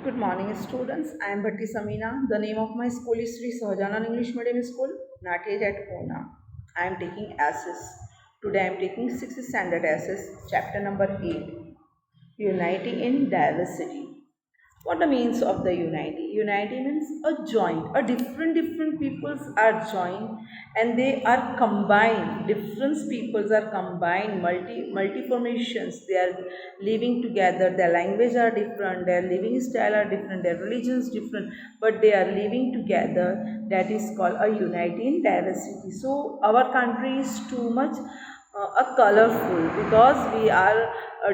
Good morning, students. I am Bhatti Samina. The name of my school is Sri Sahajanan English Medium School, Natage at Pune. I am taking SS. Today I am taking 6th standard SS, chapter number 8, Unity in Diversity. What the means of the unity? Unity means a joint, a different peoples are joined and they are combined. Different peoples are combined, multi formations. They are living together. Their language are different, their living style are different, their religions different, but they are living together. That is called a unity in diversity. So our country is too much a colorful because we are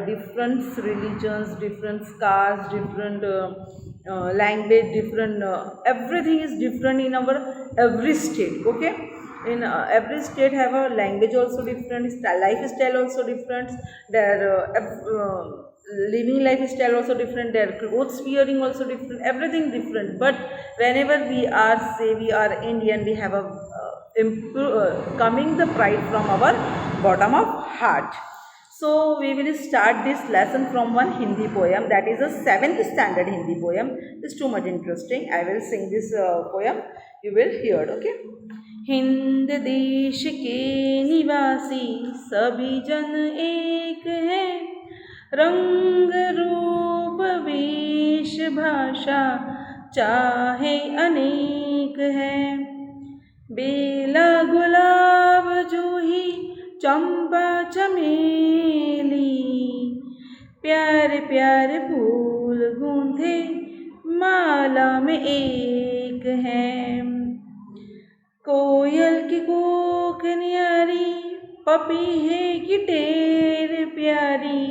different religions, different castes, different language, different everything is different in our every state. Okay, in every state have a language also different, lifestyle also different, their living lifestyle also different, their clothes wearing also different, everything different. But whenever we are say we are Indian, we have a coming the pride from our bottom of heart. So we will start this lesson from one Hindi poem, that is a 7th standard Hindi poem. It's too much interesting. I will sing this poem. You will hear. Okay. Hind देश के निवासी सभी जन एक है, रंग रूप वेश भाषा चाहे अनेक है, बेला गुलाब जूही चंपा चमेली, प्यारे प्यारे फूल गूंथे माला में एक है, कोयल की कूक न्यारी पपीहे की टेर प्यारी,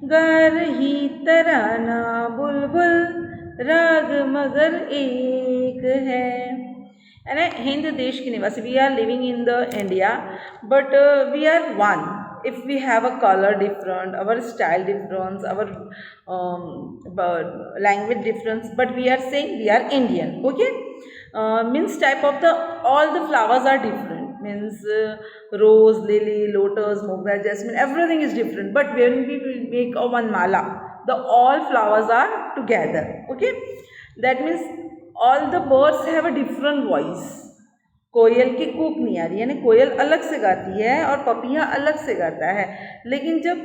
गा रही तराना बुलबुल राग मगर एक है. And Hind देश के निवासी, we are living in the India, but we are one. If we have a color different, our style difference, our language difference, but we are saying we are Indian. Okay, means type of the all the flowers are different. Means rose, lily, lotus, mogra, jasmine, everything is different. But when we make a one mala, the all flowers are together. Okay, that means all the birds have a different voice. कोयल की कूक नहीं आ रही, यानी कोयल अलग से गाती है और पपिया अलग से गाता है, लेकिन जब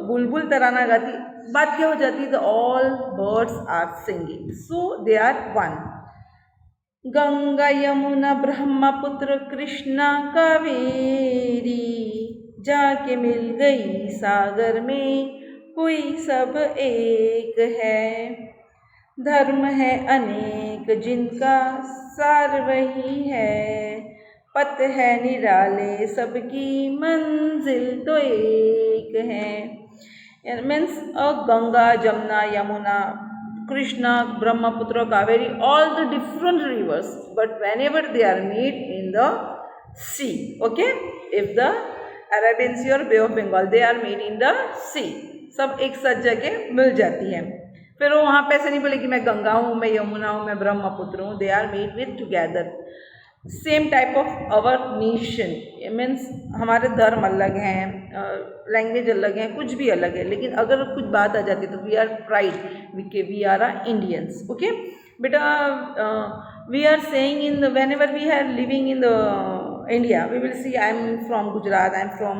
बुलबुल तराना गाती, बात क्या हो जाती है, the all birds are singing, so they are one. Ganga Yamuna Brahmaputra Krishna Kaveri, जाके मिल गई सागर में हुई सब एक है, धर्म है अनेक जिनका सार वही है, पथ है निराले सबकी मंजिल तो एक है. Means Ganga, Jamuna, Yamuna, Krishna, Brahmaputra, Kaveri, all the different rivers, but whenever they are meet in the sea. Okay, if the Arabian Sea or Bay of Bengal, they are meet in the sea, सब एक साथ जगह मिल जाती है. फिर वो वहाँ पे ऐसे नहीं बोले कि मैं गंगा हूँ, मैं यमुना हूँ, मैं ब्रह्मपुत्र हूँ. They are meet with together. Same type of our nation, means हमारे धर्म अलग हैं, लैंग्वेज अलग हैं, कुछ भी अलग है, लेकिन अगर कुछ बात आ जाती है तो we are pride, we are Indians. Okay बेटा, we are saying in the whenever we are living in the India, we will see I am from Gujarat, I am from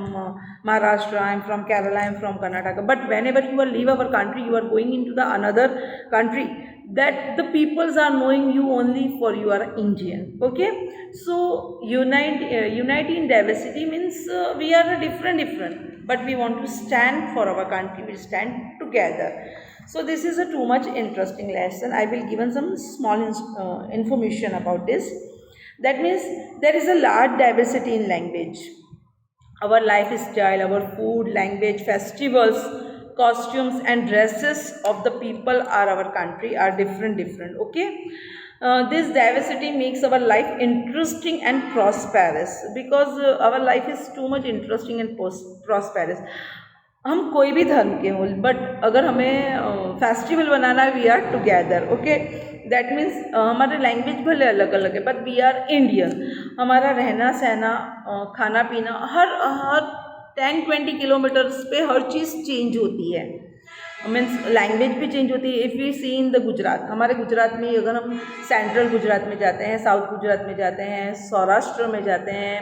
Maharashtra, I am from Kerala, I am from Karnataka. But whenever you are leave our country, you are going into the another country, that the peoples are knowing you only for you are Indian. Okay, so unity in diversity means we are different, but we want to stand for our country. We stand together. So this is a too much interesting lesson. I will given some small information about this. That means there is a large diversity in language. Our lifestyle, our food, language, festivals, costumes and dresses of the people are our country are different. Okay, this diversity makes our life interesting and prosperous, because our life is too much interesting and prosperous. हम कोई भी धर्म के हों, but अगर हमें festival बनाना है, we are together. Okay, that means हमारे लैंग्वेज भले अलग अलग है, बट वी आर इंडियन. हमारा रहना सहना, खाना पीना, हर 10-20 किलोमीटर्स पे हर चीज़ चेंज होती है. मीन्स लैंग्वेज भी चेंज होती है। If we see in the Gujarat, हमारे गुजरात में अगर हम सेंट्रल गुजरात में जाते हैं, साउथ गुजरात में जाते हैं, सौराष्ट्र में जाते हैं,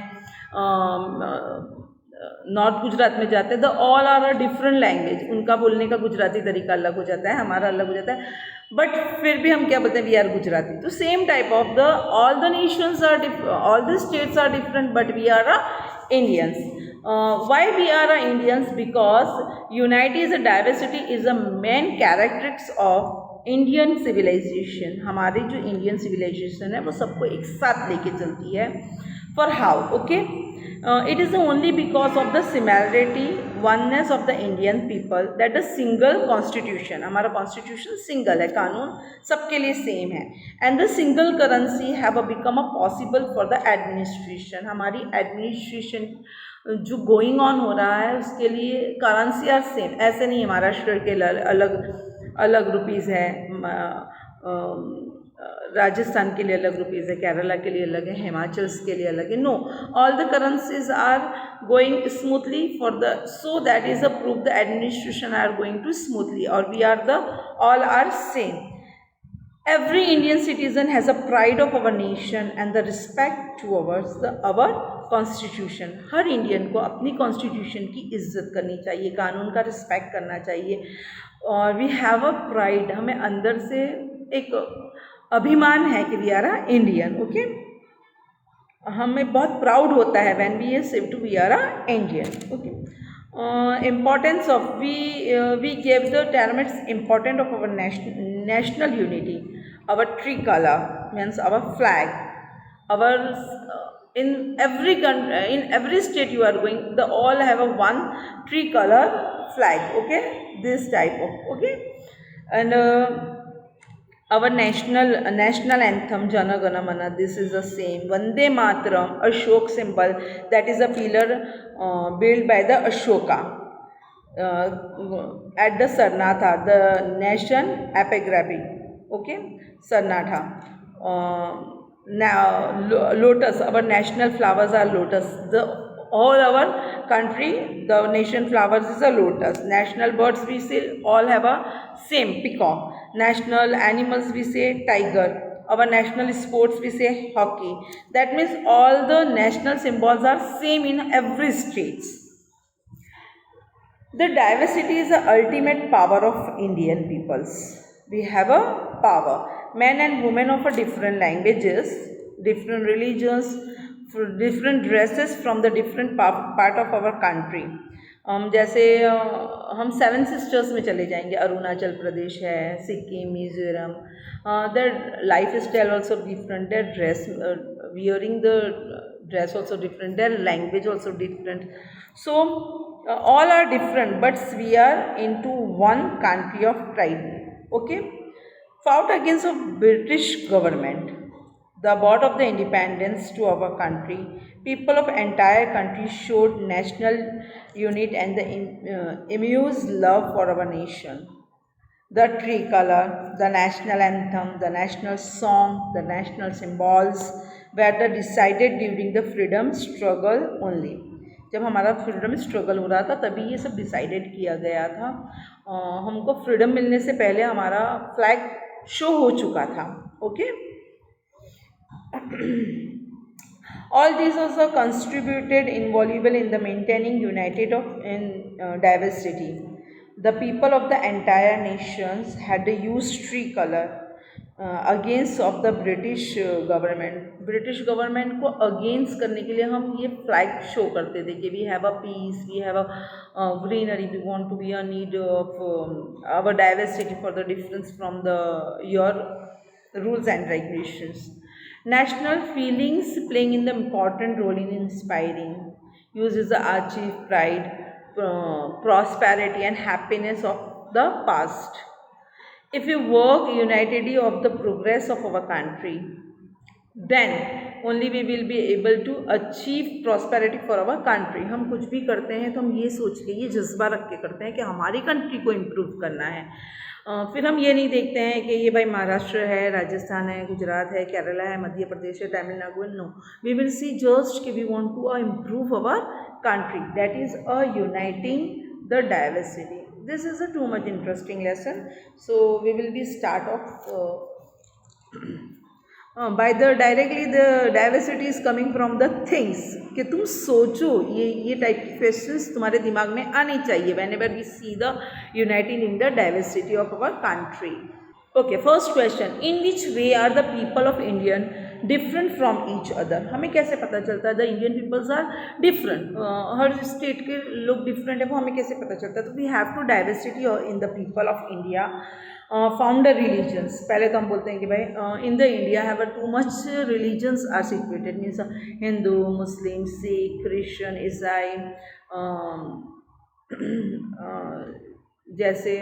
नॉर्थ गुजरात में जाते हैं, the all are a different language. उनका बोलने का गुजराती तरीका अलग हो जाता है, हमारा अलग हो जाता है, बट फिर भी हम क्या बोलते हैं, वी आर गुजराती। तो same type of the all the nations are all the states are different, but we are a Indians. Why we are Indians? Because unity is a diversity is a main characteristics of Indian civilization। हमारी जो Indian civilization है वो सबको एक साथ लेके चलती है। For how? Okay, it is only because of the similarity, oneness of the Indian people that the single constitution, हमारा constitution single है, कानून सबके लिए सेम है, and the single currency have become a possible for the administration। हमारी administration जो going on हो रहा है उसके लिए करेंसी आर सेम। ऐसे नहीं है महाराष्ट्र के अलग अलग रुपीज़ है, राजस्थान के लिए अलग रुपीज़ है, केरला के लिए अलग है, हिमाचल के लिए अलग है। No, all the currencies are going smoothly for the, so that is a proof the administration are going to smoothly, और we are the all are same. Every Indian citizen has a pride of our nation and the respect towards our constitution। Her Indian को अपनी constitution की इज्जत करनी चाहिए, कानून का respect करना चाहिए, और वी हैव अ प्राइड, हमें अंदर से एक अभिमान है कि we are a Indian. Okay, हमें बहुत प्राउड होता है when we say to we are a Indian. Okay, importance of we gave the term its important of our national unity, our tricolor means our flag, our in every country, in every state you are going, the all have a one tricolor flag। Okay, this type of, okay, and our national anthem Jana Gana Mana, this is the same, Vande Mataram, Ashok symbol, that is a pillar built by the Ashoka at the Sarnatha, the nation epigraphy। Okay, Sarnatha, now lotus, our national flowers are lotus, the all our country the nation flowers is a lotus। National birds we say all have a same peacock। National animals we say tiger। Our national sports we say hockey। That means all the national symbols are same in every states। The diversity is the ultimate power of Indian peoples। We have a power, men and women of a different languages, different religions, different dresses from the different part of our country। जैसे हम seven sisters में चले जाएंगे, अरुणाचल प्रदेश है, Sikkim, Mizoram, their life style also different, their dress wearing the dress also different, their language also different, so all are different, but we are into one country of pride। Okay, fought against the British government, the birth of the independence to our country, people of entire country showed national unity and the immense love for our nation। The tricolor, the national anthem, the national song, the national symbols were decided during the freedom struggle only। जब हमारा freedom struggle हो रहा था तभी ये सब decided किया गया था। हमको फ्रीडम मिलने से पहले हमारा फ्लैग शो हो चुका था। Okay, all these also contributed invaluable in the maintaining united of in diversity। The people of the entire nations had used tricolor against of the British government. British government को against करने के लिए हम ये flag show करते थे कि we have a peace, we have a greenery, we want to be a need of our diversity for the difference from the your rules and regulations. National feelings playing in the important role in inspiring uses the achieve pride, prosperity and happiness of the past। If we work unitedly of the progress of our country, then only we will be able to achieve prosperity for our country। हम कुछ भी करते हैं तो हम ये सोच के, ये जज्बा रख के करते हैं कि हमारी कंट्री को इम्प्रूव करना है। फिर हम ये नहीं देखते हैं कि ये भाई महाराष्ट्र है, राजस्थान है, गुजरात है, केरला है, मध्य प्रदेश है, तमिलनाडु है। No, we will see just कि we want to improve our country, that is a uniting the diversity. This is a too much interesting lesson. So we will be start off by the directly the diversity is coming from the things कि तुम सोचो, ये type की questions तुम्हारे दिमाग में आनी चाहिए whenever we see the uniting in the diversity of our country. Okay, first question, in which way are the people of Indian different from each other? हमें कैसे पता चलता है the Indian peoples are different? Her state के लोग different है, वो हमें कैसे पता चलता है? तो we have to diversity in the people of India. Founder religions, पहले तो हम बोलते हैं कि भाई in the India have too much religions are situated, means Hindu, Muslim, Sikh, Christian, Isai, जैसे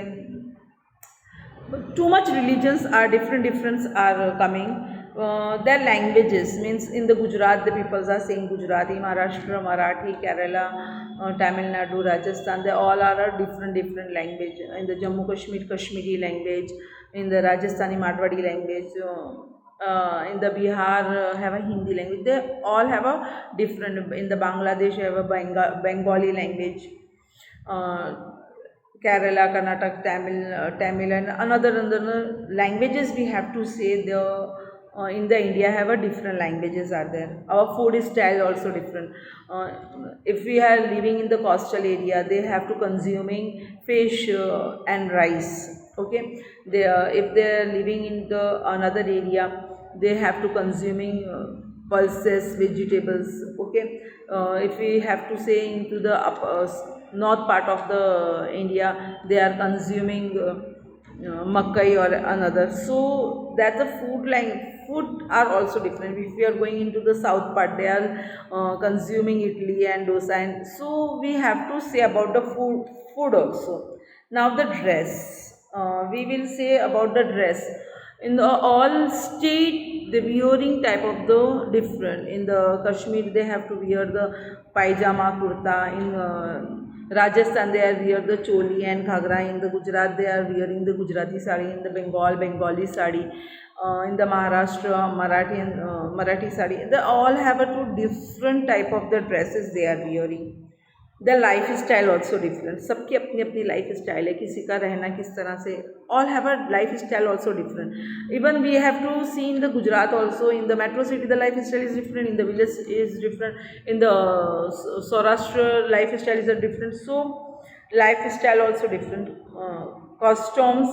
too much religions are different are coming. Their languages, means in the Gujarat the peoples are saying Gujarati, Maharashtra Marathi, Kerala, Tamil Nadu, Rajasthan, they all are a different language. In the Jammu Kashmir Kashmiri language, in the Rajasthani Marwadi language, in the Bihar have a Hindi language. They all have a different. In the Bangladesh have a Bengali language. Kerala, Karnataka, Tamil and another languages we have to say in the India have a different languages are there. Our food style also different. If we are living in the coastal area, they have to consuming fish and rice. Okay, if they are living in the another area, they have to consuming pulses, vegetables. Okay, if we have to say into the north part of the India, they are consuming makai or another. So that the food are also different. If we are going into the south part, they are consuming idli and dosa, and so we have to say about the food also. Now the dress, we will say about the dress. In the all state, the wearing type of the different. In the Kashmir, they have to wear the pajama, kurta. In Rajasthan, they are wear the choli and ghagra. In the Gujarat, they are wearing the Gujarati sari. In the Bengal, Bengali sari. In the Maharashtra, Marathi sari. They all have a two different type of the dresses they are wearing. The life style also different, सबकी अपनी अपनी life style है, किसी का रहना किस तरह से, all have a life style also different. Even we have to see in the Gujarat also, in the metro city the life style is different, in the village is different, in the Saurashtra life style is a different. So life style also different. Costumes,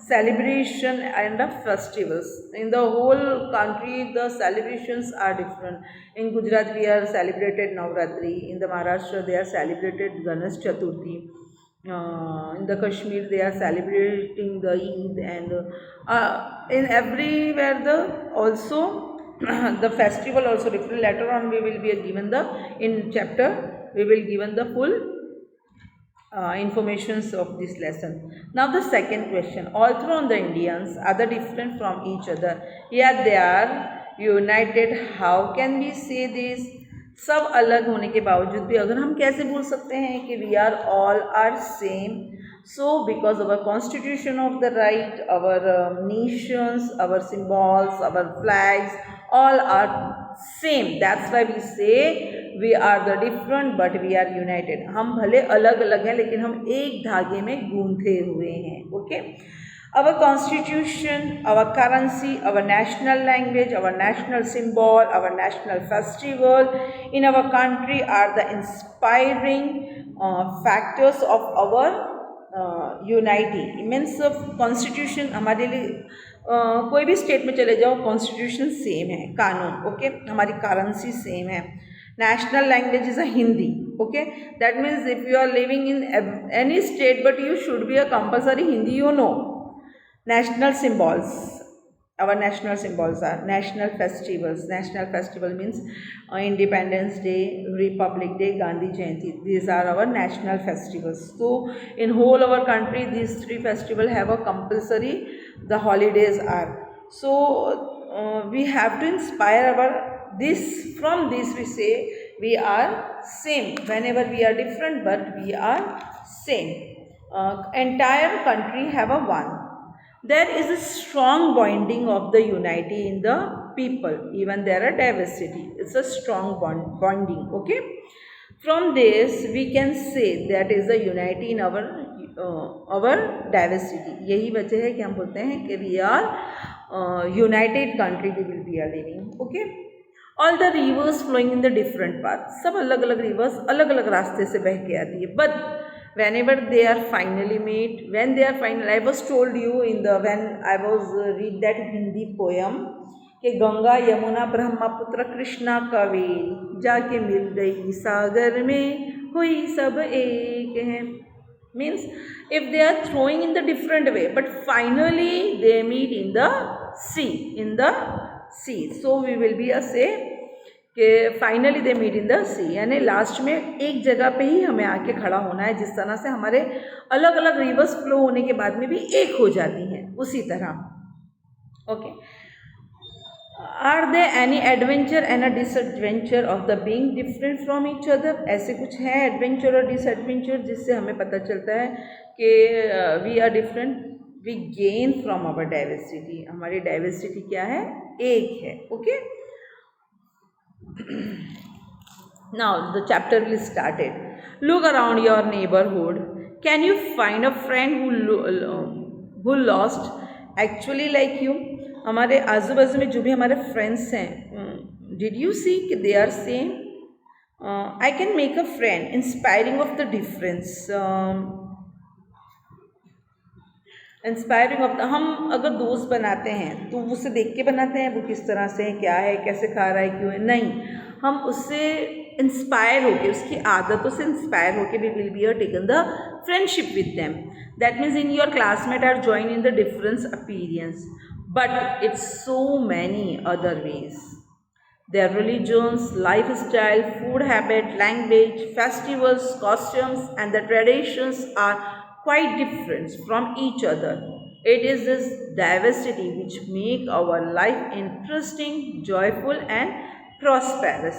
celebration and the festivals. In the whole country, the celebrations are different. In Gujarat, we are celebrated Navratri. In the Maharashtra, they are celebrated Ganesh Chaturthi. In the Kashmir, they are celebrating the Eid, and in everywhere the also the festival also different. Later on, we will be given the in chapter we will given the full informations of this lesson. Now the second question, although the Indians are the different from each other, yet they are united. How can we say this? सब अलग होने के बावजूद भी अगर हम कैसे बोल सकते हैं कि we are all are same? So because our constitution of the right, our nations, our symbols, our flags, all are same. That's why we say we are the different but we are united. हम भले अलग अलग हैं लेकिन हम एक धागे में गूंथे हुए हैं. Okay. Our constitution, our currency, our national language, our national symbol, our national festival in our country are the inspiring factors of our unity. Means of constitution हमारे लिए कोई भी स्टेट में चले जाओ कॉन्स्टिट्यूशन सेम है, कानून. ओके, हमारी करेंसी सेम है. national language is a Hindi. Okay, that means if you are living in any state but you should be a compulsory Hindi, you know. National symbols, our national symbols are national festivals. National festival means Independence Day, Republic Day, Gandhi Jayanti. These are our national festivals. So in whole our country these three festivals have a compulsory, the holidays are. So we have to inspire our this, from this we say we are same. Whenever we are different but we are same. Entire country have a one. There is a strong bonding of the unity in the people, even there are diversity. It's a strong bonding. Okay. From this we can say that is the unity in our diversity. यही वजह है कि हम बोलते हैं कि we are united country we will be living. Okay. All the rivers flowing in the different paths. सब अलग अलग rivers अलग अलग रास्ते से बह के आती है. But whenever they are finally meet, when they are final, I was told you in the when I was read that Hindi poem कि गंगा यमुना ब्रह्मपुत्र कृष्णा कावेरी जाके मिल गई सागर में हुई सब एक है. Means if they are throwing in the different way but finally they meet in the sea. So we will be a say कि finally they meet in the sea, यानी लास्ट में एक जगह पे ही हमें आके खड़ा होना है. जिस तरह से हमारे अलग अलग रिवर्स फ्लो होने के बाद में भी एक हो जाती हैं, उसी तरह. Okay. Are they any adventure and a disadventure of the being different from each other. ऐसे कुछ है एडवेंचर और डिसएडवेंचर जिससे हमें पता चलता है कि we are different. We gain from our diversity. हमारी डाइवर्सिटी क्या है? एक है. Okay. Now the chapter will started. Look around your neighborhood. Can you find a friend who lost actually like you? हमारे आजू बाजू में जो भी हमारे फ्रेंड्स हैं, did you see कि they are same? I can make a friend inspiring of the difference. Inspiring of the. हम अगर दोस्त बनाते हैं तो उससे देख के बनाते हैं वो किस तरह से है, क्या है, कैसे खा रहा है, क्यों है. नहीं, हम उससे इंस्पायर होके, उसकी आदतों से इंस्पायर होके we will be taken the friendship with them. That means in your classmate are join in the difference appearance but it's so many other ways. Their religions, lifestyle, food habit, language, festivals, costumes and the traditions are quite different from each other. It is this diversity which make our life interesting, joyful and prosperous.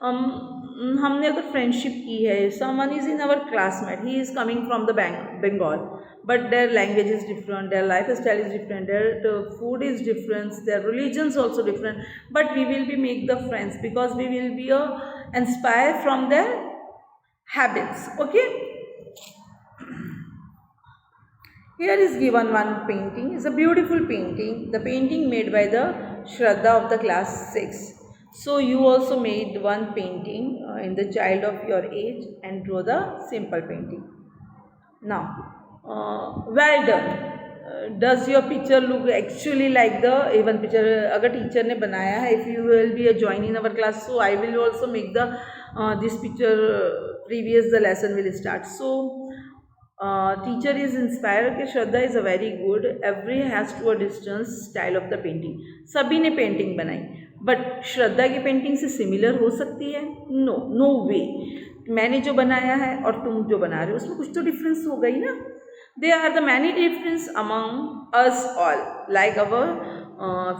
हमने अगर friendship की है, someone is in our classmate, he is coming from the Bengal, but their language is different, their lifestyle is different, their food is different, their religions also different, but we will be make the friends because we will be inspired from their habits. Okay. Here is given one painting. It's a beautiful painting. The painting made by the Shraddha of the class 6. So you also made one painting in the child of your age and draw the simple painting. Now, well done. Does your picture look actually like the even picture? अगर teacher ने बनाया है, if you will be a join in our class, so I will also make the this picture previous the lesson will start. So teacher is inspired कि Shraddha is a very good. Every has to a distance style of the painting. सभी ने painting बनाई but श्रद्धा की painting से similar हो सकती है? No वे. मैंने जो बनाया है और तुम जो बना रहे हो उसमें कुछ तो डिफरेंस हो गई ना. They are the many difference among us all like our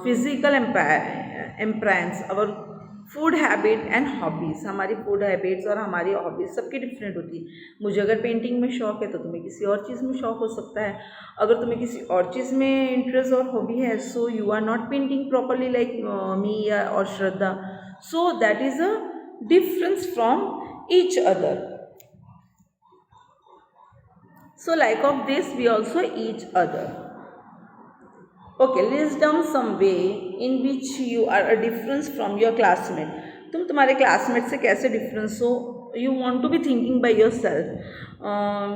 physical appearance, our food habit and hobbies. हमारी फूड हैबिट्स और हमारी हॉबीज़ सबकी डिफरेंट होती है. मुझे अगर पेंटिंग में शौक़ है तो तुम्हें किसी और चीज़ में शौक़ हो सकता है. अगर तुम्हें किसी और चीज़ में इंटरेस्ट और हॉबी है, so you are not painting properly like me या और Shraddha. So that is a difference from each other. So like of this we also each other. Okay, list down some way in which you are a difference from your classmate. तुम तुम्हारे classmate से कैसे difference हो. You want to be thinking by yourself.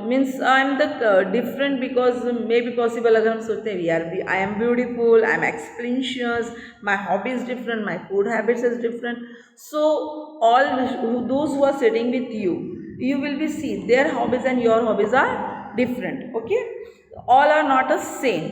Means I am the different because maybe possible अगर हम सोचते हैं I am beautiful, I am explosive, my hobby is different, my food habits is different. So all those who are sitting with you, you will be see their hobbies and your hobbies are different. Okay, all are not the same.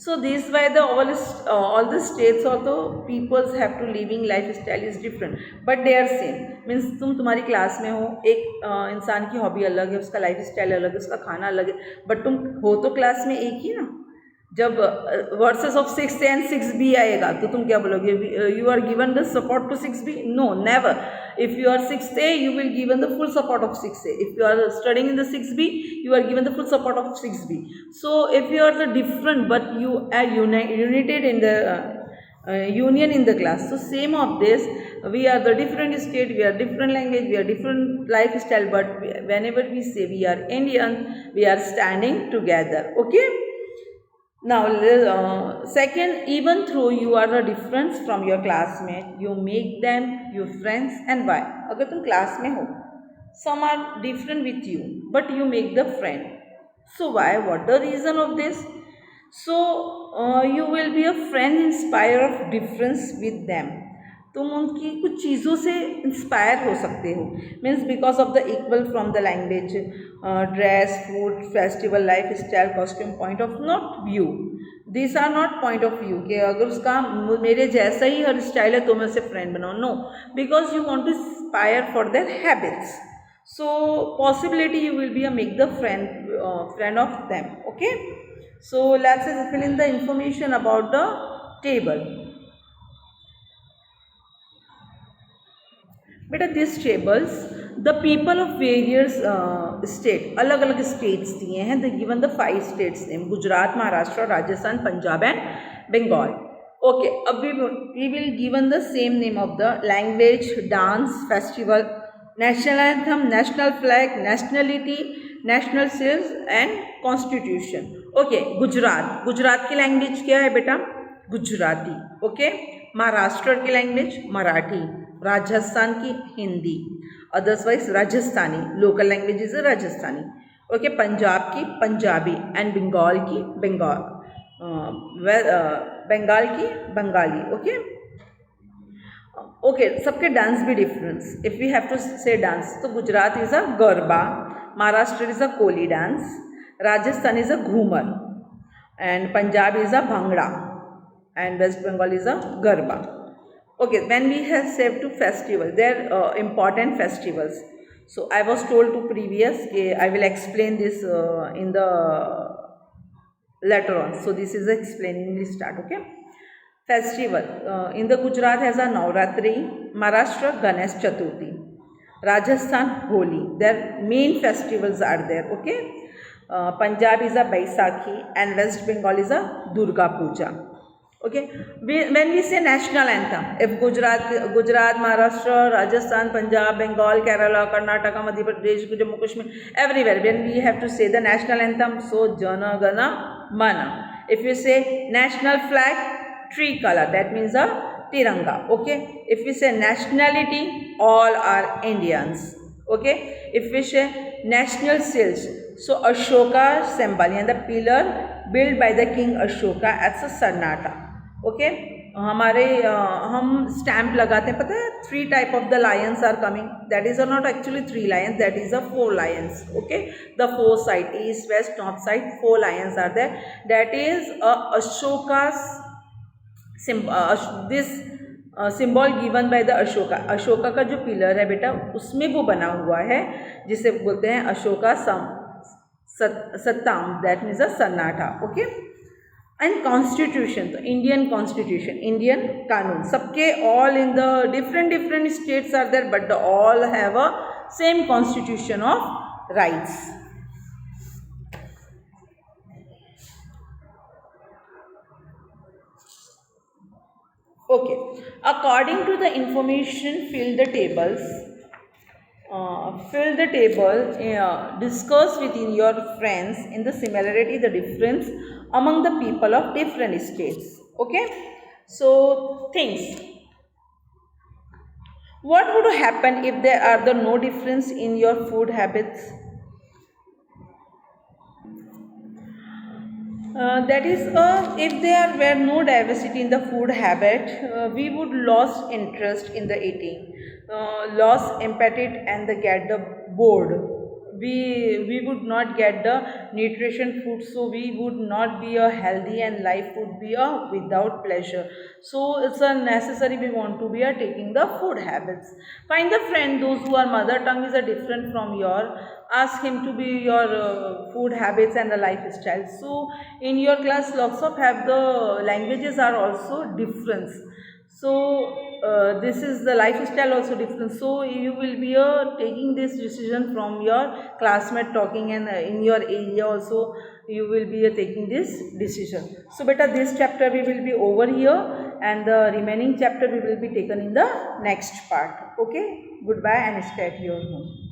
So this why the all the states or the peoples have to living lifestyle is different but they are same. Means तुम तुम्हारी class में हो, एक इंसान की hobby अलग है, उसका लाइफ स्टाइल अलग है, उसका खाना अलग है, बट तुम हो तो क्लास में एक ही ना. जब versus of 6A and 6B आएगा तो तुम क्या बोलोगे? You are given the support to 6B? No, never. If you are 6A you will given the full support of 6A. if you are studying in the 6B you are given the full support of 6B. So if you are the different but you are united in the union in the class, so same of this we are the different state, we are different language, we are different lifestyle, but whenever we say we are Indian, we are standing together. Okay. Now, second, even though you are a difference from your classmate, you make them your friends. And why? अगर तुम class में हो, some are different with you, but you make the friend. So why? What the reason of this? So you will be a friend in spite of difference with them. तुम उनकी कुछ चीज़ों से inspire हो सकते हो, means because of the equal from the language, dress, food, festival, life style, costume, point of not view. This are not point of view कि अगर उसका मेरे जैसा ही हर स्टाइल है तो मैं उससे फ्रेंड बनाऊँ. No, because you want to inspire for their habits. So possibility you will be a make the friend of them. Okay, so let's fill in the information about the table. बेटा this tables the people of various state, अलग अलग states दिए हैं. The given the 5 states name, Gujarat, Maharashtra, Rajasthan, Punjab and Bengal. Okay, अब we will given the same name of the language, dance, festival, national anthem, national flag, nationality, national seals and constitution. Okay, Gujarat, Gujarat की language क्या है बेटा? Gujarati. Okay, Maharashtra की language Marathi, Rajasthan की Hindi, otherwise Rajasthani, local language is Rajasthani. Okay, Punjab की Punjabi and Bengal की बंगाल की बंगाली. ओके, ओके, सबके डांस भी difference. If we have to say dance, तो Gujarat is a garba, Maharashtra is a Koli dance, Rajasthan is a ghoomar, and Punjab is a bhangra, and West Bengal is a Garba. Okay, when we have said to festival, there are important festivals. So I was told to previous, I will explain this in the later on. So this is explaining, we start. Okay, festival in the Gujarat has a Navratri, Maharashtra Ganesh Chaturthi, Rajasthan Holi. Their main festivals are there. Okay, Punjab is a Baisakhi and West Bengal is a Durga Puja. Okay, when we say national anthem, if Gujarat, Maharashtra, Rajasthan, Punjab, Bengal, Kerala, Karnataka, Madhya Pradesh, Jammu Kashmir, everywhere, when we have to say the national anthem, so Jana Gana Mana. If you say national flag, tricolor, that means a Tiranga. Okay, if we say nationality, all are Indians. Okay, if we say national seals, so Ashoka symbol and the pillar built by the king Ashoka at Sarnata. Okay, हमारे हम stamp लगाते हैं, पता है 3 type of the lions are coming. That is not actually 3 lions, that is 4 lions. Okay, the 4 side, east west north side, 4 lions are there. That is Ashoka's this symbol given by the Ashoka. Ashoka का जो pillar है बेटा, उसमें वो बना हुआ है जिसे बोलते हैं अशोका सत्ताम, दैट मीन्स अ सन्नाटा. ओके, एंड कॉन्स्टिट्यूशन, तो इंडियन कॉन्स्टिट्यूशन, इंडियन कानून, सबके all in the different states are there, but all have a same constitution of rights. Okay, according to the information fill the tables. Fill the table, discuss within your friends in the similarity, the difference among the people of different states. Okay, so things, what would happen if there are the no difference in your food habits? That is, if there were no diversity in the food habit, we would lose interest in the eating, lose appetite and get the bored. We would not get the nutrition food, so we would not be a healthy and life would be a without pleasure. So it's a necessary, we want to be a taking the food habits. Find the friend those who are mother tongue is a different from your, ask him to be your food habits and the lifestyle. So in your class lots of have the languages are also different. So this is the lifestyle also different. So you will be taking this decision from your classmate talking, and in your area also you will be taking this decision. So beta, this chapter we will be over here, and the remaining chapter we will be taken in the next part. Okay, goodbye and stay at your home.